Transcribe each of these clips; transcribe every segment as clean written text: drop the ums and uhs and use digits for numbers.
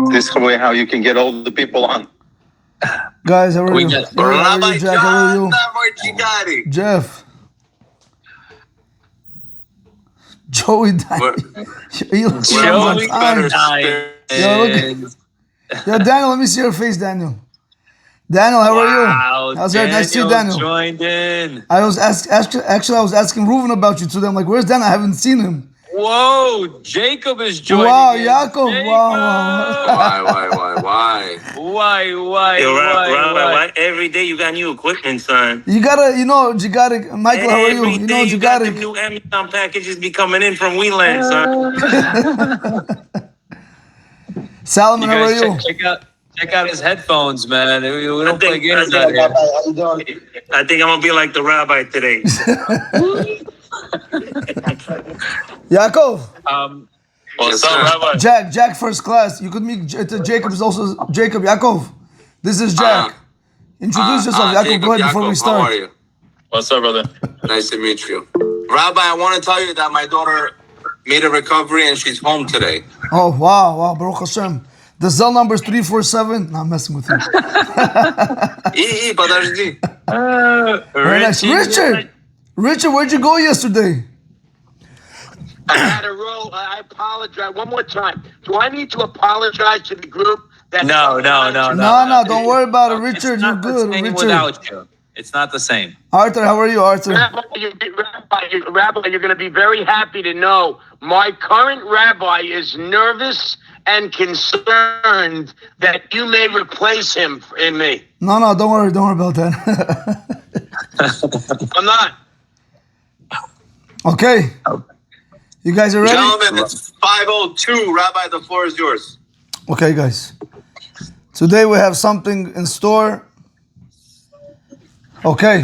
This way, how you can get all the people on. Guys, how are you? Rabbi Jack, how are you? John, Jeff. Joey died. Joey died. Yo, Daniel, let me see your face, Daniel. Daniel, how are you? How's it? Nice to see you, Daniel. Joined in. I was asking Reuven about you today. I'm like, where's Daniel? I haven't seen him. Whoa, Jacob is joining in. Yaakov, Jacob. Why? Yo, Why? Every day you got new equipment, son. You gotta, Michael, how are you? Every day you got the new Amazon packages be coming in from Wheeland, son. Salomon, how are you? Check out his headphones, man. We don't play games out here. I think I'm gonna be like the rabbi today. Yaakov. What's up, Rabbi? Jack first class. You could meet Jacob is also Jacob. Yaakov. This is Jack. Introduce yourself, Yaakov. Go ahead before we start. How are you? What's up, brother? Nice to meet you. Rabbi, I want to tell you that my daughter made a recovery and she's home today. Oh, wow. Baruch Hashem. The cell number is 347. No, I'm messing with you. Подожди. Very nice. Richard, where'd you go yesterday? I had a roll. I apologize. One more time. Do I need to apologize to the group? No. Don't worry about it, Richard. You're good, Richard. Without you. It's not the same. Arthur, how are you, Arthur? Rabbi, you're going to be very happy to know my current rabbi is nervous and concerned that you may replace him in me. No, don't worry about that. I'm not. Okay. You guys are ready? Gentlemen, it's 5:02. Rabbi, the floor is yours. Okay, guys. Today we have something in store. Okay.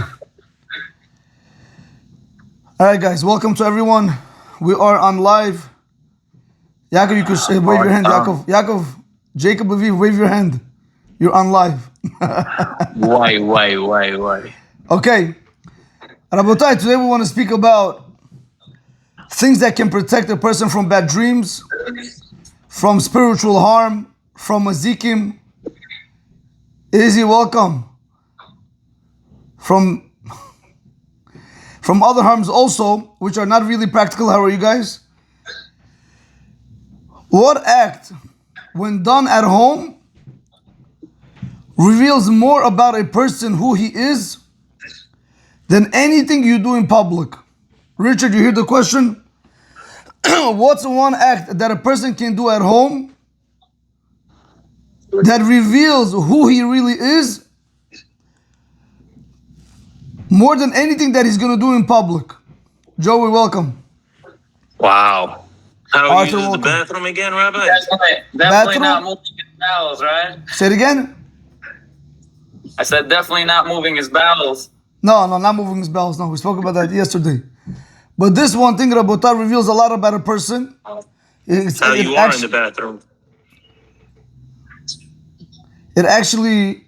All right, guys. Welcome to everyone. We are on live. Yaakov, you could wave your hand. Yaakov, Jacob, wave your hand. You're on live. Why? Okay. Rabotai, today we want to speak about things that can protect a person from bad dreams, from spiritual harm, from mazikim. Izzy, welcome. From other harms also, which are not really practical. How are you guys? What act, when done at home, reveals more about a person who he is than anything you do in public? Richard, you hear the question? What's one act that a person can do at home that reveals who he really is more than anything that he's going to do in public? Joey, welcome. Wow. How you use the bathroom again, Rabbi? Definitely not moving his bowels, right? Say it again? I said definitely not moving his bowels. No, not moving his bowels. No, we spoke about that yesterday. But this one thing, Rabotah, reveals a lot about a person. How you are in the bathroom. It actually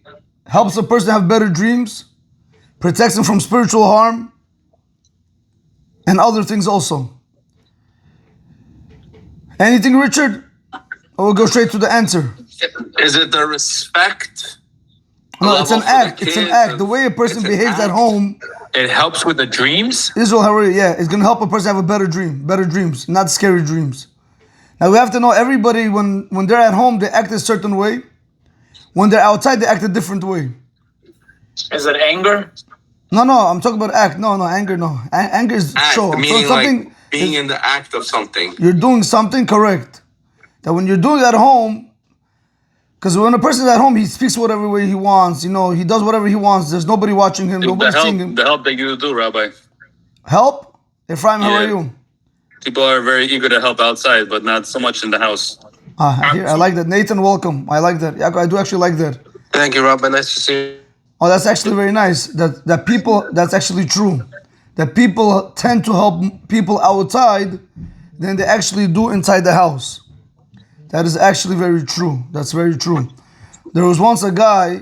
helps a person have better dreams, protects him from spiritual harm, and other things also. Anything, Richard? Or we'll go straight to the answer. Is it the respect? No, it's an act. It's an act. The way a person behaves at home. It helps with the dreams? Israel, how are you? Yeah, it's going to help a person have a better dreams, not scary dreams. Now we have to know everybody, when they're at home, they act a certain way. When they're outside, they act a different way. Is it anger? No, I'm talking about act. No, anger, no. Anger is show. Meaning so something, like being in the act of something. You're doing something correct. That when you're doing it at home, because when a person's at home, he speaks whatever way he wants. He does whatever he wants. There's nobody watching him. Nobody's seeing him. The help that you do, Rabbi. Help? Ephraim, how are you? People are very eager to help outside, but not so much in the house. I like that. Nathan, welcome. I like that. Yaakov, I do actually like that. Thank you, Rabbi. Nice to see you. Oh, that's actually very nice. That people, that's actually true. That people tend to help people outside than they actually do inside the house. That is actually very true. That's very true. There was once a guy,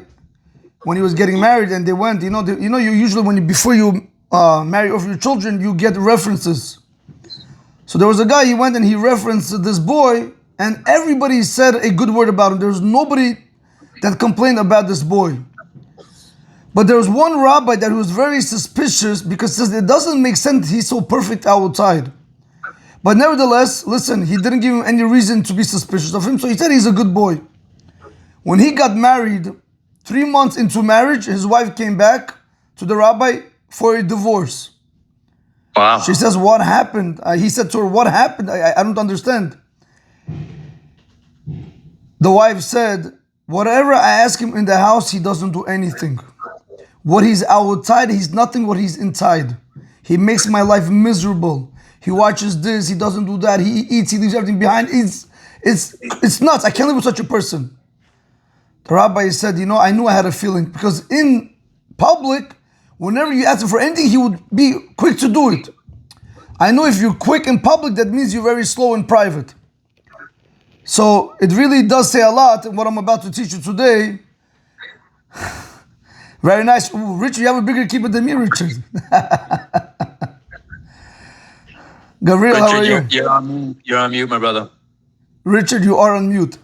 when he was getting married, and they went, you usually before you marry off your children, you get references. So there was a guy, he went and he referenced this boy and everybody said a good word about him. There was nobody that complained about this boy. But there was one rabbi that was very suspicious because he says it doesn't make sense he's so perfect outside. But nevertheless, listen, he didn't give him any reason to be suspicious of him, so he said he's a good boy. When he got married, 3 months into marriage, his wife came back to the rabbi for a divorce. Wow. She says, what happened? He said to her, what happened? I don't understand. The wife said, whatever I ask him in the house, he doesn't do anything. What he's outside, he's nothing what he's inside. He makes my life miserable. He watches this, he doesn't do that, he eats, he leaves everything behind. It's nuts. I can't live with such a person. The rabbi said, I knew I had a feeling because in public, whenever you ask him for anything, he would be quick to do it. I know if you're quick in public, that means you're very slow in private. So it really does say a lot in what I'm about to teach you today. Very nice. Ooh, Richard, you have a bigger keeper than me, Richard. Gabriel, Richard, how are you? You're on mute, my brother. Richard, you are on mute.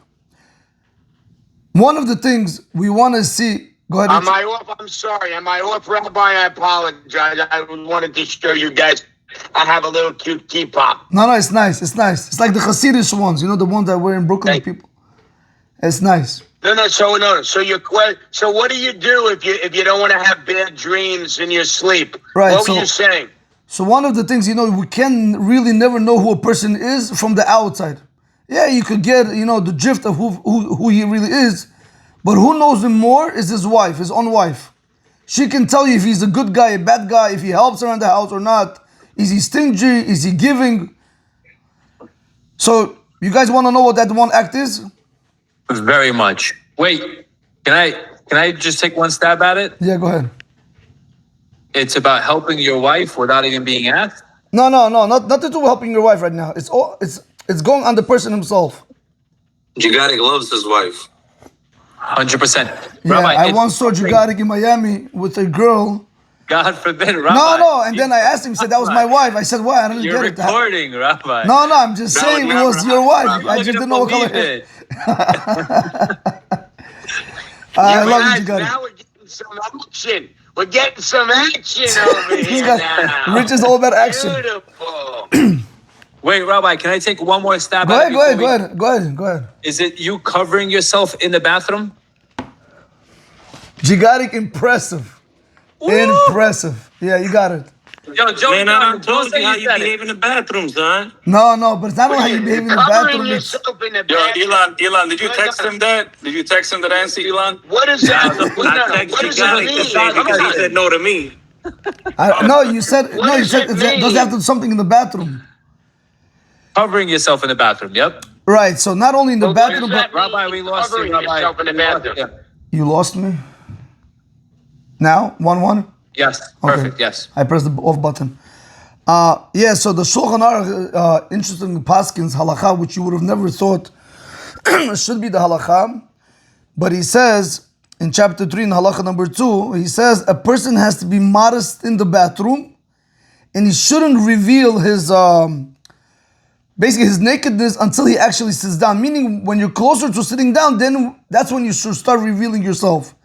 One of the things we want to see. Go ahead. Am I off? I'm sorry. Am I off, Rabbi? I apologize. I wanted to show you guys. I have a little cute teapot. No, it's nice. It's nice. It's like the Hasidic ones. The ones that were in Brooklyn, people. It's nice. No. So what do you do if you don't want to have bad dreams in your sleep? Right. What were you saying? So one of the things, we can really never know who a person is from the outside. Yeah, you could get, the drift of who he really is, but who knows him more is his wife, his own wife. She can tell you if he's a good guy, a bad guy, if he helps around the house or not. Is he stingy? Is he giving? So you guys want to know what that one act is? Very much. Wait, can I just take one stab at it? Yeah, go ahead. It's about helping your wife without even being asked? No, not to do with helping your wife right now. It's going on the person himself. Gigadik loves his wife. 100%. Yeah, Rabbi, I once saw Gigadik in Miami with a girl. God forbid, Rabbi. No, and then I asked him, he said, that was my wife. I said, why? I didn't You're get it. recording, Rabbi. No, I'm just saying it was your wife. I just didn't know what color it. I love you, Gigadik. Now we're getting some action. We're getting some action over here now. Rich is all about action. Beautiful. Wait, Rabbi, can I take one more stab Go at it? Go ahead. Is it you covering yourself in the bathroom? Gigadik, impressive. Woo! Impressive. Yeah, you got it. Yo, Joe, Man, I done don't told say you how you said behave in the bathroom, son. No, but it's not only how you behave in the Covering bathroom. It's, yourself in the Yo, bathroom. Elon, did you text him that? Did you text him that answer, Elon? What is that? I texted What you does guys it to say mean? because he said no to me. you said What no. You does said it it does have to do something in the bathroom. covering yourself in the bathroom, yep. Right. So not only in the Well, what bathroom, does that but mean? Rabbi, we lost you, Covering Rabbi. yourself in the bathroom. Yeah. you lost me. Now 1-1. Yes, perfect, yes. I pressed the off button. Yeah. So the Shulchan Aruch, interesting paskins halakha, which you would have never thought should be the halakha, but he says in chapter 3 in halakha number 2, he says a person has to be modest in the bathroom, and he shouldn't reveal his basically his nakedness until he actually sits down. Meaning, when you're closer to sitting down, then that's when you should start revealing yourself.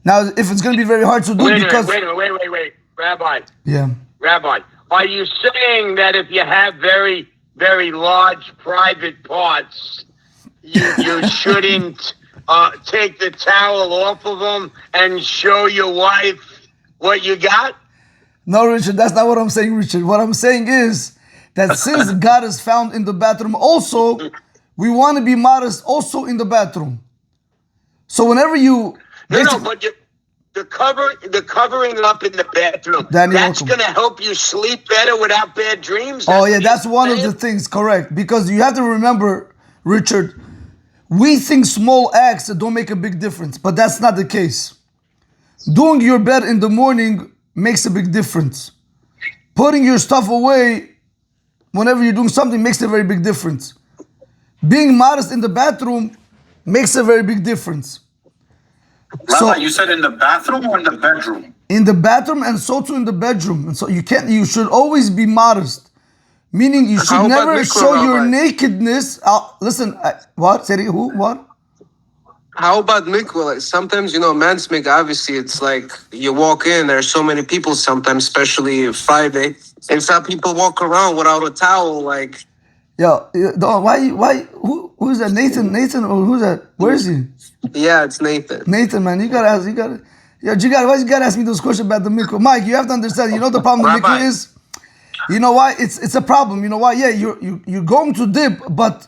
Now, if it's going to be very hard to do, Wait because a minute, wait, Rabbi. yeah, Rabbi, are you saying that if you have very, very large private parts, you shouldn't take the towel off of them and show your wife what you got? no, Richard, that's not what I'm saying, Richard. What I'm saying is that since God is found in the bathroom, also we want to be modest also in the bathroom. So whenever you But the covering up in the bathroom, Danny, that's welcome. going to help you sleep better without bad dreams? Oh yeah, what that's you're one of saying? the things, correct. Because you have to remember, Richard, we think small acts don't make a big difference, but that's not the case. Doing your bed in the morning makes a big difference. Putting your stuff away whenever you're doing something makes a very big difference. Being modest in the bathroom makes a very big difference. Rabbi, you said in the bathroom or in the bedroom? In the bathroom and so too in the bedroom. And so you should always be modest. Meaning you should How about never mikvah, show your Rabbi? nakedness. Listen, what? Say it, who? What? How about mikvah? Like sometimes, men's mikvah, obviously, it's like you walk in, there's so many people sometimes, especially Friday, and some people walk around without a towel, like, Why, who's that? Nathan, or who's that? Where is he? yeah, it's Nathan. Nathan, man, you gotta ask, why you gotta ask me those questions about the mikvah? Mike, you have to understand, the problem with Rabbi. mikvah is, you know why? It's a problem. You know why? Yeah, you're going to dip, but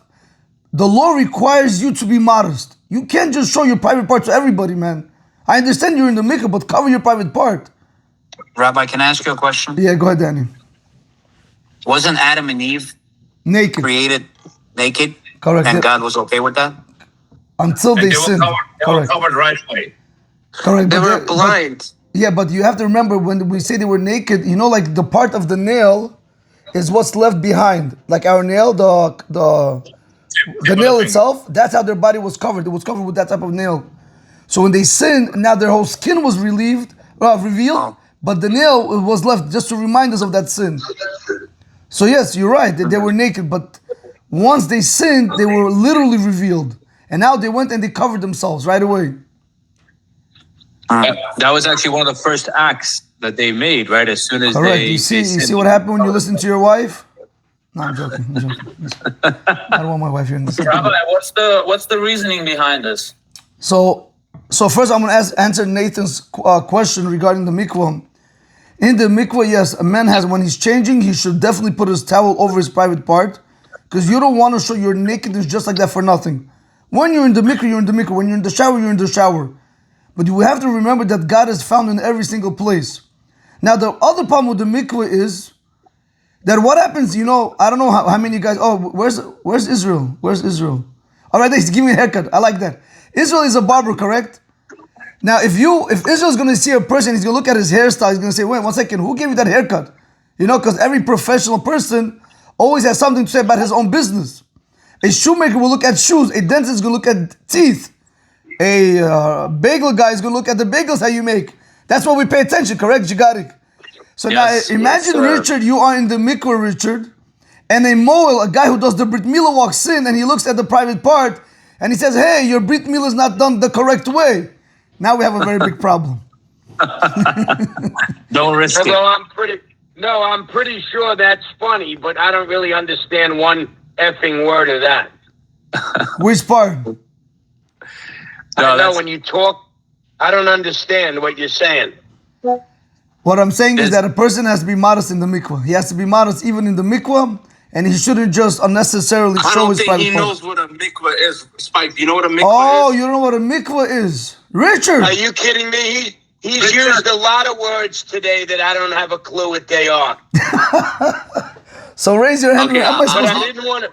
the law requires you to be modest. You can't just show your private part to everybody, man. I understand you're in the mikvah, but cover your private part. Rabbi, can I ask you a question? Yeah, go ahead, Danny. Wasn't Adam and Eve Naked. created naked? Correct. And Yeah. God was okay with that? Until they They were sinned. Correct. covered right away. Correct. They But were they- blind. Yeah, but you have to remember when we say they were naked, like the part of the nail is what's left behind. Like our nail, the nail itself, that's how their body was covered. It was covered with that type of nail. So when they sinned, now their whole skin was revealed, but the nail was left just to remind us of that sin. So yes, you're right, they were naked, but once they sinned, they were literally revealed. And now they went and they covered themselves right away. That was actually one of the first acts that they made, right? As soon as Correct. they You see sinned. what happened when you listen to your wife? No, I'm joking. I don't want my wife hearing this. Rabbi, what's the reasoning behind this? So first I'm going to answer Nathan's question regarding the mikvah. In the mikvah, yes, a man has, when he's changing, he should definitely put his towel over his private part, because you don't want to show your nakedness just like that for nothing. When you're in the mikvah, you're in the mikvah. When you're in the shower, you're in the shower. But you have to remember that God is found in every single place. Now, the other problem with the mikvah is that what happens, I don't know how many guys, where's Israel? Where's Israel? All right, he's giving me a haircut. I like that. Israel is a barber, correct? Now, if Israel's going to see a person, he's going to look at his hairstyle, he's going to say, wait, 1 second, who gave you that haircut? Because every professional person always has something to say about his own business. A shoemaker will look at shoes. A dentist is going to look at teeth. A bagel guy is going to look at the bagels how you make. That's why we pay attention, correct, Jigarik? So Yes. now imagine, Yes, sir. Richard, you are in the mikvah, Richard, and a Moel, a guy who does the Brit Milah, walks in and he looks at the private part and he says, hey, your Brit Milah is not done the correct way. Now we have a very big problem. Don't risk it. Although I'm pretty sure that's funny, but I don't really understand one effing word of that. Which part? I know that's- when you talk, I don't understand what you're saying. What I'm saying is Is- that a person has to be modest in the mikvah. He has to be modest even in the mikvah, and he shouldn't just unnecessarily I show don't his think private he part. knows what a mikvah is. Spike, you know what a mikvah Oh, is? you don't know what a mikvah is. Richard! Are you kidding me? He's used a lot of words today that I don't have a clue what they are. So raise your hand. Okay, Am I But supposed I to? didn't want to.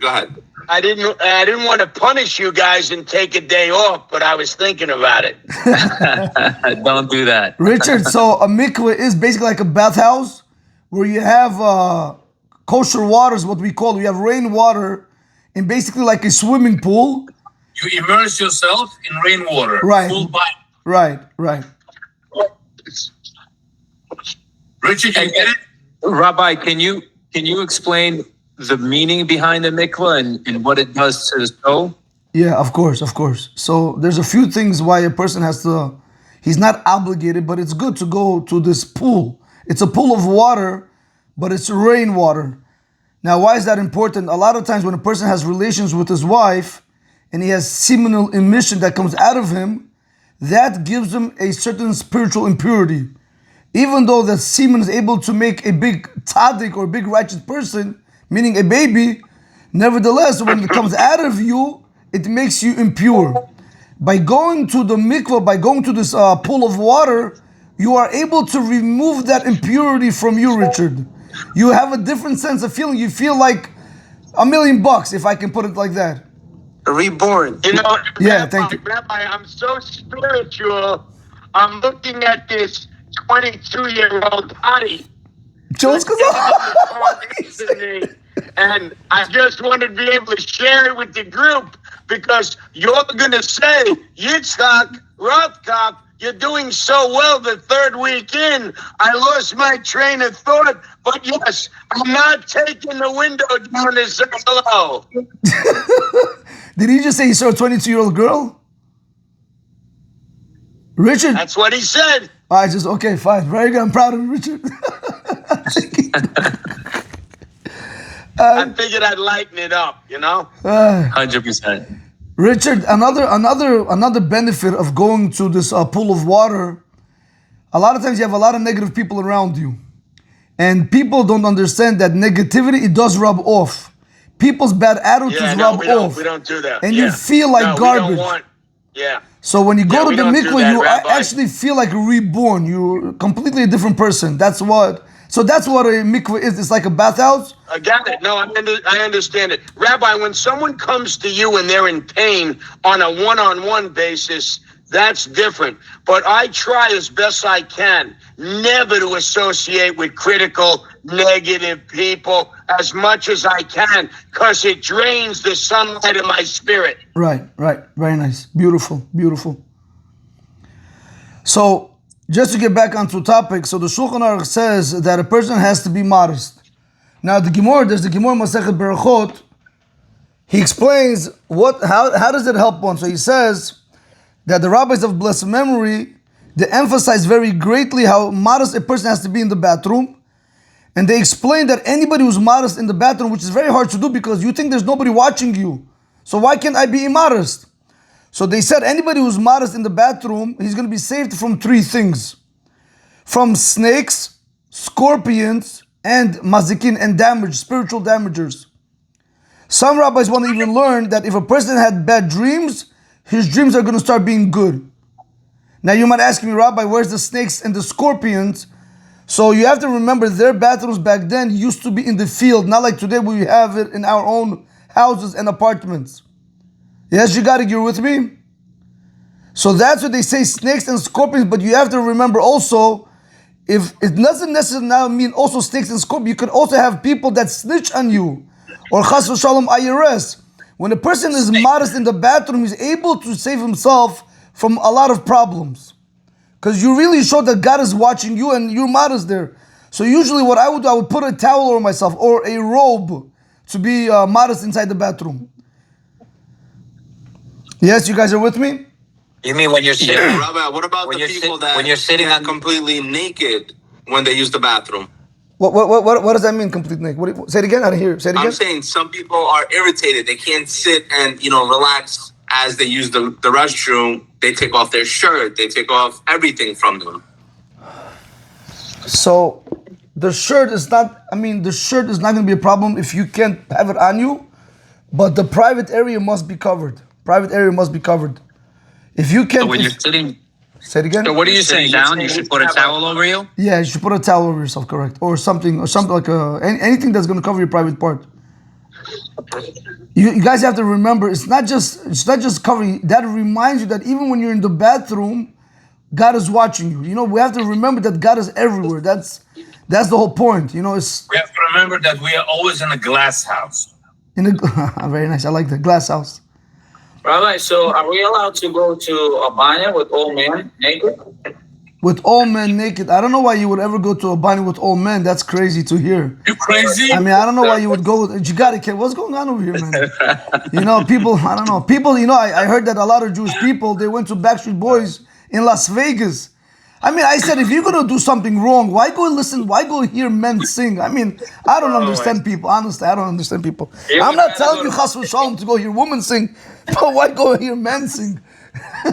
Go ahead. I didn't want to punish you guys and take a day off, but I was thinking about it. Don't do that. Richard, so a mikvah is basically like a bathhouse where you have kosher water is what we call it. We have rainwater in basically like a swimming pool. You immerse yourself in rainwater. Right. Full body. Right. Richard, you get it? Rabbi, can you explain the meaning behind the mikvah and what it does to the soul? Yeah, of course. So there's a few things why a person has to, he's not obligated, but it's good to go to this pool. It's a pool of water, but it's rainwater. Now, why is that important? A lot of times when a person has relations with his wife and he has seminal emission that comes out of him, that gives him a certain spiritual impurity. Even though the semen is able to make a big tzaddik or a big righteous person, meaning a baby, nevertheless, when it comes out of you, it makes you impure. By going to the mikvah, by going to this pool of water, you are able to remove that impurity from you, Richard. You have a different sense of feeling. You feel like $1,000,000, if I can put it like that. Reborn. You know, Yeah, thank you. Rabbi, I'm so spiritual. I'm looking at this 22-year-old hottie. Joe's And I just wanted to be able to share it with the group because you're going to say, Yitzhak, Rav Kaf, you're doing so well the third week in. I lost my train of thought, but yes, I'm not taking the window down to say hello. Did he just say he saw a 22-year-old girl? Richard? That's what he said. Okay, fine. Very good. I'm proud of you, Richard. I figured I'd lighten it up, 100%. Richard, another benefit of going to this pool of water, a lot of times you have a lot of negative people around you. And people don't understand that negativity, it does rub off. People's bad attitudes rub off. We don't do that. And you feel like garbage. So when you go to the mikveh, you actually feel like reborn. You're completely a different person. That's what a mikveh is. It's like a bathhouse. I got it. No, I understand it. Rabbi, when someone comes to you and they're in pain on a one-on-one basis, that's different. But I try as best I can never to associate with critical, negative people as much as I can, because it drains the sunlight of my spirit. Right. Very nice. Beautiful. So, just to get back onto topic, so the Shulchan Aruch says that a person has to be modest. Now, there's the Gemara Masechet Berachot. He explains how does it help one. So he says that the rabbis of blessed memory, they emphasize very greatly how modest a person has to be in the bathroom. And they explain that anybody who's modest in the bathroom, which is very hard to do because you think there's nobody watching you. So why can't I be immodest? So they said anybody who's modest in the bathroom, he's going to be saved from three things. From snakes, scorpions, and mazikin, and spiritual damagers. Some rabbis want to even learn that if a person had bad dreams, his dreams are going to start being good. Now you might ask me, Rabbi, where's the snakes and the scorpions? So you have to remember their bathrooms back then used to be in the field, not like today we have it in our own houses and apartments. Yes, you got it, you're with me? So that's what they say, snakes and scorpions, but you have to remember also, if it doesn't necessarily now mean also snakes and scorpions, you could also have people that snitch on you, or chas v'shalom IRS. When a person is modest in the bathroom, he's able to save himself from a lot of problems. Because you really show that God is watching you and you're modest there. So usually what I would put a towel over myself or a robe to be modest inside the bathroom. Yes, you guys are with me? You mean when you're sitting? Rabbi, what about the people that when you're sitting get on completely naked when they use the bathroom? What does that mean, complete naked? Say it again, I didn't hear it. Say it again. I'm saying some people are irritated. They can't sit and, relax as they use the restroom. They take off their shirt. They take off everything from them. So the shirt is not going to be a problem if you can't have it on you, but the private area must be covered. If you can't... So when you're sitting... Say it again. So what are you saying? Down? You should put a towel over you? Yeah, you should put a towel over yourself, correct. Or something like anything that's going to cover your private part. You guys have to remember, it's not just covering. That reminds you that even when you're in the bathroom, God is watching you. We have to remember that God is everywhere. That's the whole point. We have to remember that we are always in a glass house. Very nice. I like the glass house. Rabbi, so are we allowed to go to a banya with all men naked? With all men naked? I don't know why you would ever go to a banya with all men. That's crazy to hear. You crazy? I mean, I don't know why you would go. You got it, kid. What's going on over here, man? People, I don't know. People, I heard that a lot of Jewish people, they went to Backstreet Boys in Las Vegas. I mean, I said, if you're going to do something wrong, why go hear men sing? I mean, I don't understand people. Honestly, I don't understand people. I'm not telling you, chas v'shalom, to go hear women sing, but why go hear men sing? Rabbi,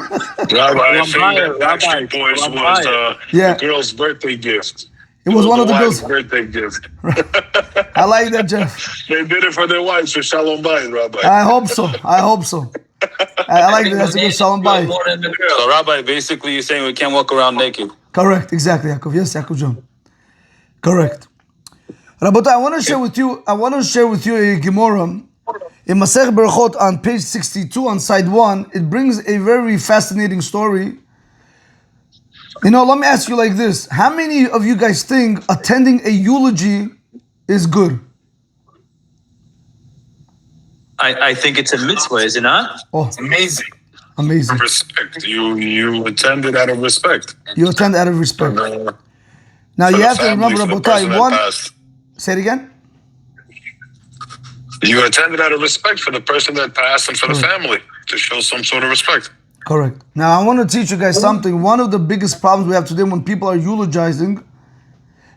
I think that Backstreet Boys was the girl's birthday gift. It was one of the girls' birthday gift. I like that, Jeff. They did it for their wives for Shalom Bayit, Rabbi. I hope so. I like that. That's a good Shalom Bayit. So, Rabbi, basically you're saying we can't walk around naked. Correct. Exactly, Yaakov. Yes, Yaakov John. Correct. Rabotai, I want to share with you a Gemara. In Masech Berachot on page 62 on side 1, it brings a very fascinating story. Let me ask you like this. How many of you guys think attending a eulogy is good? I think it's a mitzvah, is it not? Oh, It's amazing. Amazing. Respect. You attended out of respect. You attend out of respect. Now you have to remember, Rabotai, say it again. You attended out of respect for the person that passed and for the family to show some sort of respect. Correct. Now I want to teach you guys something. One of the biggest problems we have today when people are eulogizing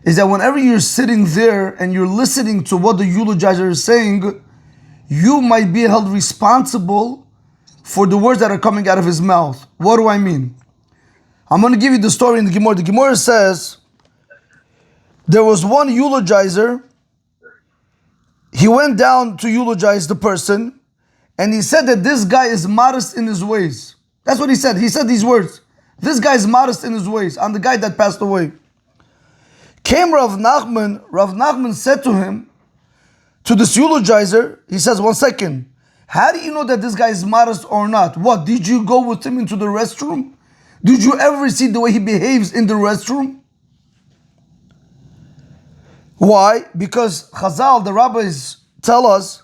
is that whenever you're sitting there and you're listening to what the eulogizer is saying, you might be held responsible for the words that are coming out of his mouth. What do I mean? I'm going to give you the story in the Gemara. The Gemara says there was one eulogizer. He went down to eulogize the person, and he said that this guy is modest in his ways. That's what he said. He said these words. This guy is modest in his ways. On the guy that passed away. Came Rav Nachman. Rav Nachman said to him, to this eulogizer, he says, 1 second. How do you know that this guy is modest or not? What, did you go with him into the restroom? Did you ever see the way he behaves in the restroom? Why? Because Chazal, the rabbis, tell us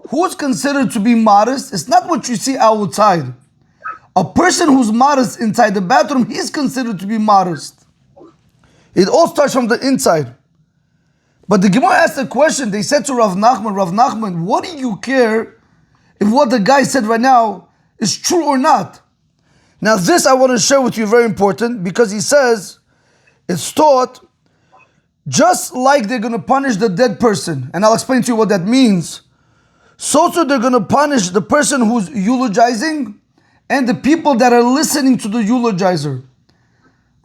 who's considered to be modest. It's not what you see outside. A person who's modest inside the bathroom, he's considered to be modest. It all starts from the inside. But the Gemara asked a question. They said to Rav Nachman, what do you care if what the guy said right now is true or not? Now this I want to share with you, very important, because he says it's taught just like they're going to punish the dead person. And I'll explain to you what that means. So they're going to punish the person who's eulogizing and the people that are listening to the eulogizer.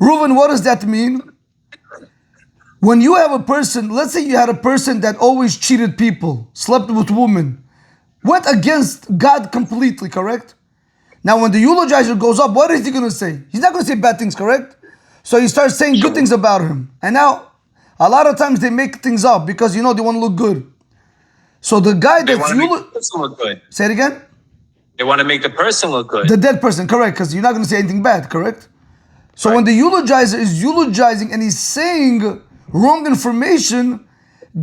Reuven, what does that mean? When you have a person, let's say you had a person that always cheated people, slept with women, went against God completely, correct? Now when the eulogizer goes up, what is he going to say? He's not going to say bad things, correct? So he starts saying good things about him. And now, a lot of times they make things up because, they want to look good. So the guy that's look good. Say it again? They want to make the person look good. The dead person, correct, because you're not going to say anything bad, correct? So when the eulogizer is eulogizing and he's saying wrong information,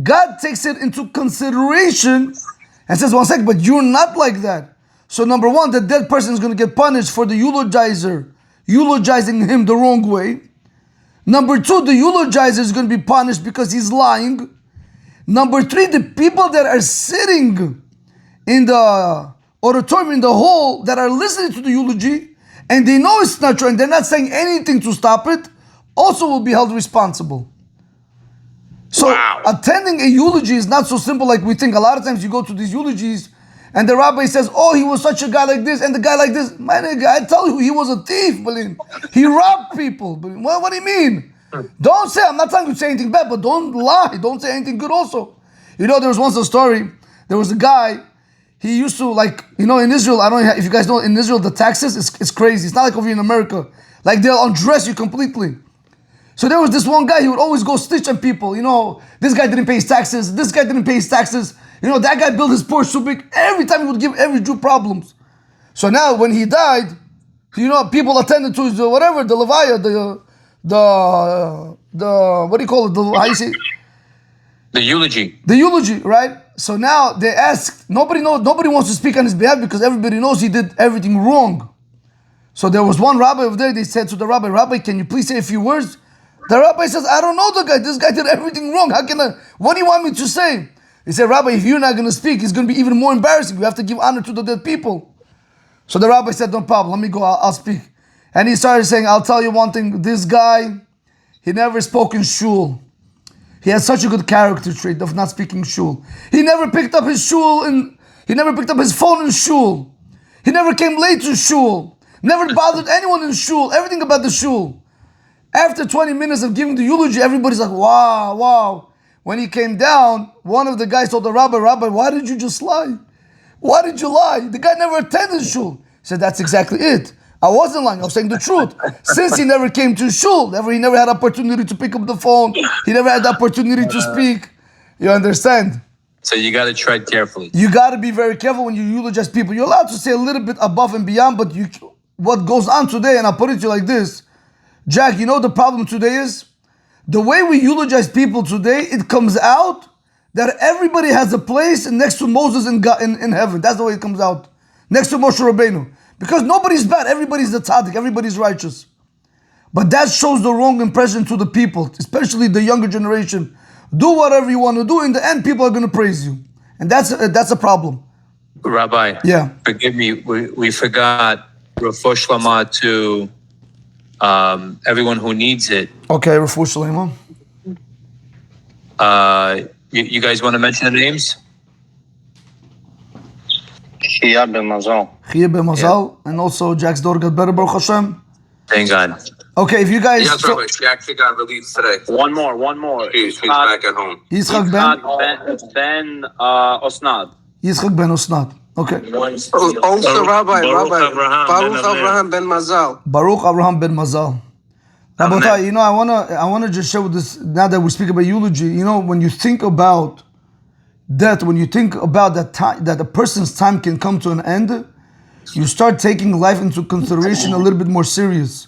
God takes it into consideration and says, 1 second, but you're not like that. So number one, the dead person is going to get punished for the eulogizer eulogizing him the wrong way. Number two, the eulogizer is going to be punished because he's lying. Number three, the people that are sitting in the auditorium, in the hall, that are listening to the eulogy, and they know it's not true, and they're not saying anything to stop it, also will be held responsible. So attending a eulogy is not so simple like we think. A lot of times you go to these eulogies, and the rabbi says, oh, he was such a guy like this, and the guy like this. My nigga, I tell you, he was a thief, Berlin. He robbed people. What do you mean? Don't say, I'm not trying to say anything bad, but don't lie. Don't say anything good also. There was once a story. There was a guy, he used to in Israel, I don't know if you guys know, in Israel, the taxes, it's crazy. It's not like over here in America. Like they'll undress you completely. So there was this one guy, he would always go snitch on people. This guy didn't pay his taxes. This guy didn't pay his taxes. That guy built his Porsche so big. Every time he would give every Jew problems. So now when he died, people attended to his, the levaya, what do you call it? How you say? The eulogy. The eulogy, right? So now they ask, nobody wants to speak on his behalf because everybody knows he did everything wrong. So there was one rabbi over there, they said to the rabbi, can you please say a few words? The rabbi says, I don't know the guy. This guy did everything wrong. What do you want me to say? He said, Rabbi, if you're not going to speak, it's going to be even more embarrassing. We have to give honor to the dead people. So the rabbi said, no problem. Let me go. I'll speak. And he started saying, I'll tell you one thing. This guy, he never spoke in shul. He has such a good character trait of not speaking shul. He never picked up his shul and he never picked up his phone in shul. He never came late to shul. Never bothered anyone in shul. Everything about the shul. After 20 minutes of giving the eulogy, everybody's like, wow, wow. When he came down, one of the guys told the rabbi, why did you just lie? Why did you lie? The guy never attended shul. He said, that's exactly it. I wasn't lying. I was saying the truth. Since he never came to shul, he never had opportunity to pick up the phone. He never had the opportunity to speak. You understand? So you got to tread carefully. You got to be very careful when you eulogize people. You're allowed to say a little bit above and beyond, but what goes on today, and I'll put it to you like this. Jack, the problem today is? The way we eulogize people today, it comes out that everybody has a place next to Moses in heaven. That's the way it comes out. Next to Moshe Rabbeinu. Because nobody's bad. Everybody's the tzaddik. Everybody's righteous. But that shows the wrong impression to the people, especially the younger generation. Do whatever you want to do. In the end, people are going to praise you. And that's a problem. Rabbi, Yeah. forgive me. We forgot Refuah Shlama to everyone who needs it. Okay, Refuah Shlema. You guys want to mention the names? Chia ben Mazal. Chia ben Mazal. And also Jack's daughter got better, Baruch Hashem. Thank God. Okay, if you guys... Yes, Rabbi. She actually got released today. One more. She's back at home. Yitzchak ben... Ben Osnad. Yitzchak ben Osnat. Okay. Also, Rabbi, Baruch Abraham ben Mazal. Baruch Abraham ben Mazal. Rabotai, I wanna just share with this, now that we speak about eulogy, when you think about death, when you think about that time, that a person's time can come to an end, you start taking life into consideration a little bit more serious.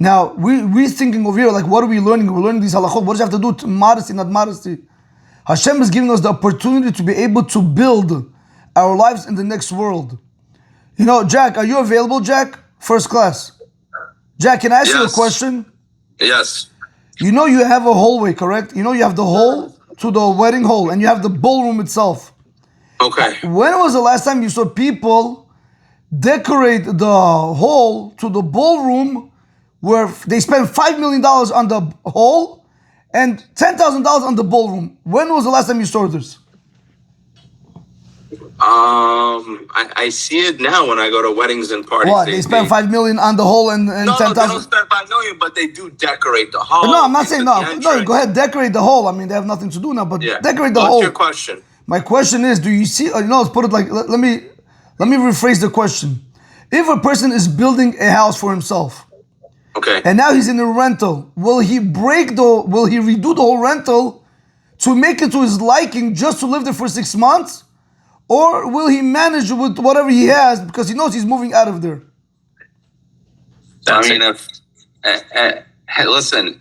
Now, we're thinking over here, like, what are we learning? We're learning these halachot. What does it have to do with modesty, not modesty? Hashem is giving us the opportunity to be able to build our lives in the next world. Jack, are you available, Jack? First class. Jack, can I ask you a question? Yes. You have a hallway, correct? You have the hall to the wedding hall, and you have the ballroom itself. Okay. When was the last time you saw people decorate the hall to the ballroom where they spend $5 million on the hall and $10,000 on the ballroom? When was the last time you saw this? I see it now when I go to weddings and parties. What? They spend $5 million on the hall and $10,000? No, they don't spend $5 million, but they do decorate the hall. No, I'm not saying no. Go ahead, decorate the hall. I mean, they have nothing to do now, but decorate the hall. What's your question? My question is, do you see? Let's put it like. Let me rephrase the question. If a person is building a house for himself, okay, and now he's in a rental, will he redo the whole rental to make it to his liking just to live there for 6 months? Or will he manage with whatever he has because he knows he's moving out of there? Listen,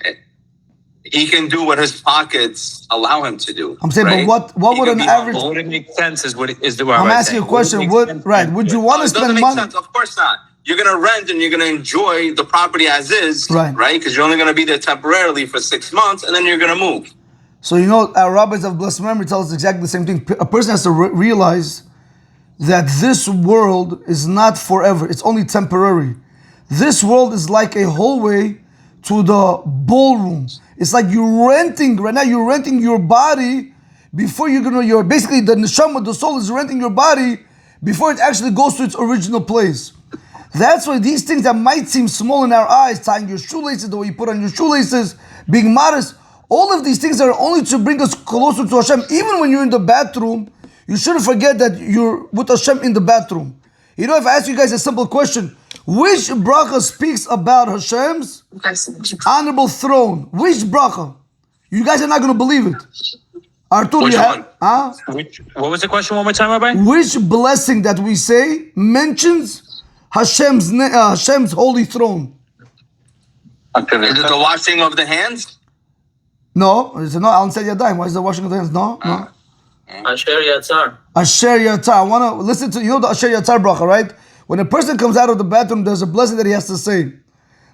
he can do what his pockets allow him to do. I'm saying, right? but what would an average? What would it make sense is what I'm asking you a question. Would you want to spend money? Sense. Of course not. You're gonna rent and you're gonna enjoy the property as is, right? Because you're only gonna be there temporarily for 6 months, and then you're gonna move. So our rabbis of blessed memory tell us exactly the same thing. A person has to realize that this world is not forever. It's only temporary. This world is like a hallway to the ballroom. It's like you're renting, right now you're renting your body before you're basically the neshama, the soul is renting your body before it actually goes to its original place. That's why these things that might seem small in our eyes, tying your shoelaces, the way you put on your shoelaces, being modest, all of these things are only to bring us closer to Hashem. Even when you're in the bathroom, you shouldn't forget that you're with Hashem in the bathroom. If I ask you guys a simple question, which bracha speaks about Hashem's honorable throne? Which bracha? You guys are not going to believe it. Artur, which one? What was the question one more time, Rabbi? Which blessing that we say mentions Hashem's holy throne? Is it the washing of the hands? No, it's no. Al Yadayim. Why is the washing of the hands? No. Asher Yatzar. Asher Yatzar. I want to listen to the Asher Yatzar bracha, right? When a person comes out of the bathroom, there's a blessing that he has to say.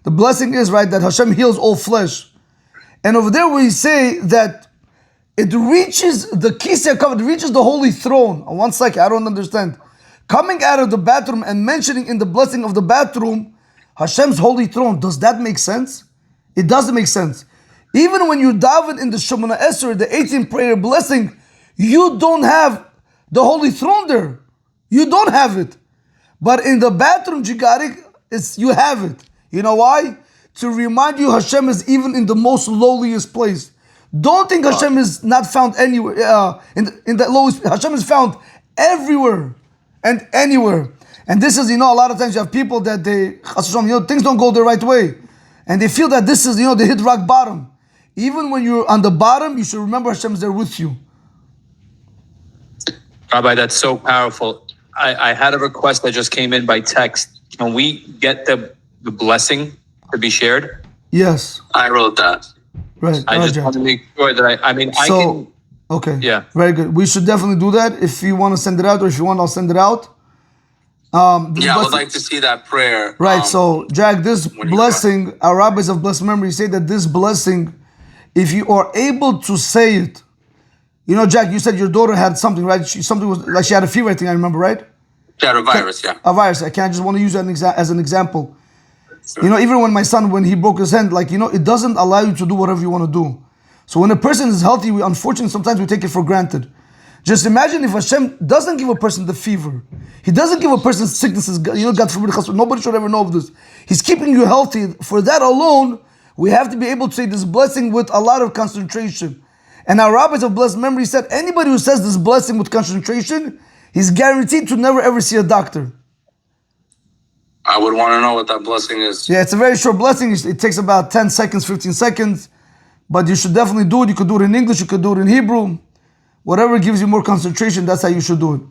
The blessing is, right, that Hashem heals all flesh. And over there we say that it reaches the kisei hakavod, it reaches the holy throne. One second, I don't understand. Coming out of the bathroom and mentioning in the blessing of the bathroom Hashem's holy throne, does that make sense? It doesn't make sense. Even when you daven in the Shemona Esrei, the 18th prayer blessing, you don't have the holy throne there. You don't have it. But in the bathroom, you have it. You know why? To remind you Hashem is even in the most lowliest place. Don't think Hashem is not found anywhere. In the lowest, Hashem is found everywhere and anywhere. And this is, a lot of times you have people that things don't go the right way. And they feel that this is, they hit rock bottom. Even when you're on the bottom, you should remember Hashem is there with you. Rabbi, that's so powerful. I had a request that just came in by text. Can we get the blessing to be shared? Yes. I wrote that. Right. I just want to make sure that I can. Okay. Yeah. Very good. We should definitely do that. If you want to send it out, or if you want, I'll send it out. This Yeah, I would blessing- like to see that prayer. Right, so Jack, this when you blessing, our rabbis of blessed memory say that this blessing, if you are able to say it, you know, Jack, you said your daughter had something, right? Something was like she had a fever, I think I remember, right? She had a virus, yeah. A virus. I can't just want to use that as an example. You know, even when my son, when he broke his hand, like, you know, it doesn't allow you to do whatever you want to do. So when a person is healthy, we unfortunately sometimes we take it for granted. Just imagine if Hashem doesn't give a person the fever. He doesn't give a person sicknesses, you know, God forbid, nobody should ever know of this. He's keeping you healthy. For that alone, we have to be able to say this blessing with a lot of concentration. And our rabbis of blessed memory said, anybody who says this blessing with concentration, he's guaranteed to never ever see a doctor. I would want to know what that blessing is. Yeah, it's a very short blessing. It takes about 10 seconds, 15 seconds. But you should definitely do it. You could do it in English, you could do it in Hebrew. Whatever gives you more concentration, that's how you should do it.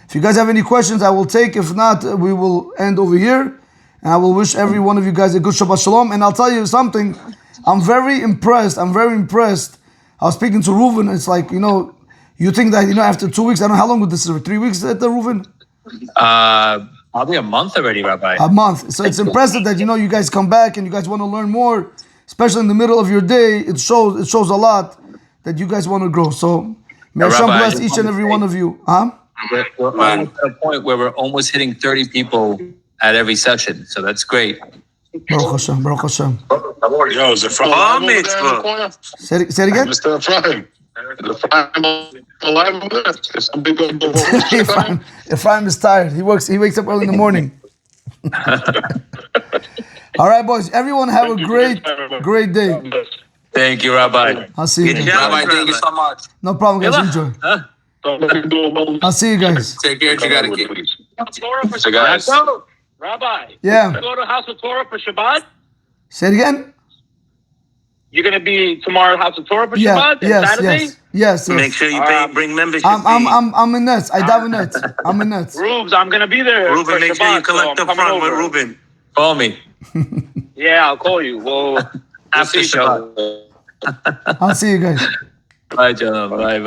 If you guys have any questions, I will take. If not, we will end over here. And I will wish every one of you guys a good Shabbat Shalom. And I'll tell you something. I'm very impressed. I was speaking to Reuven. It's like, you know, you think that, you know, after 2 weeks, I don't know how long would this is, 3 weeks at the Reuven? Probably a month already, Rabbi. A month. So it's impressive that, you know, you guys come back and you guys want to learn more, especially in the middle of your day. It shows a lot that you guys want to grow. So may Hashem Rabbi, bless each and every one of you. Huh? We're almost at a point where we're almost hitting 30 people at every session. So that's great. Baruch Hashem, Baruch Hashem. Yo, is it from live over there in the corner? Say it again? Mr. Ephraim. The Ephraim alive over there. It's a big old Ephraim is tired. He wakes up early in the morning. All right, boys. Everyone have a great day. Thank you, Rabbi. I'll see you guys. Rabbi, thank you so much. No problem, guys. Enjoy. I'll see you guys. Take care, you gotta keep. So guys. Rabbi, Yeah. you go to House of Torah for Shabbat? Say it again? You're going to be tomorrow at House of Torah for Yeah. Shabbat? And Saturday? Yes. Make sure you bring membership. I'm in Nets. I dive in Nets. I'm in Nets. Rubes, I'm going to be there. Ruben, for make Shabbat, sure you collect so the I'm front coming with over. Ruben. Call me. Yeah, I'll call you. Well, After see each other. Shabbat. I'll see you guys. Bye, John. Bye.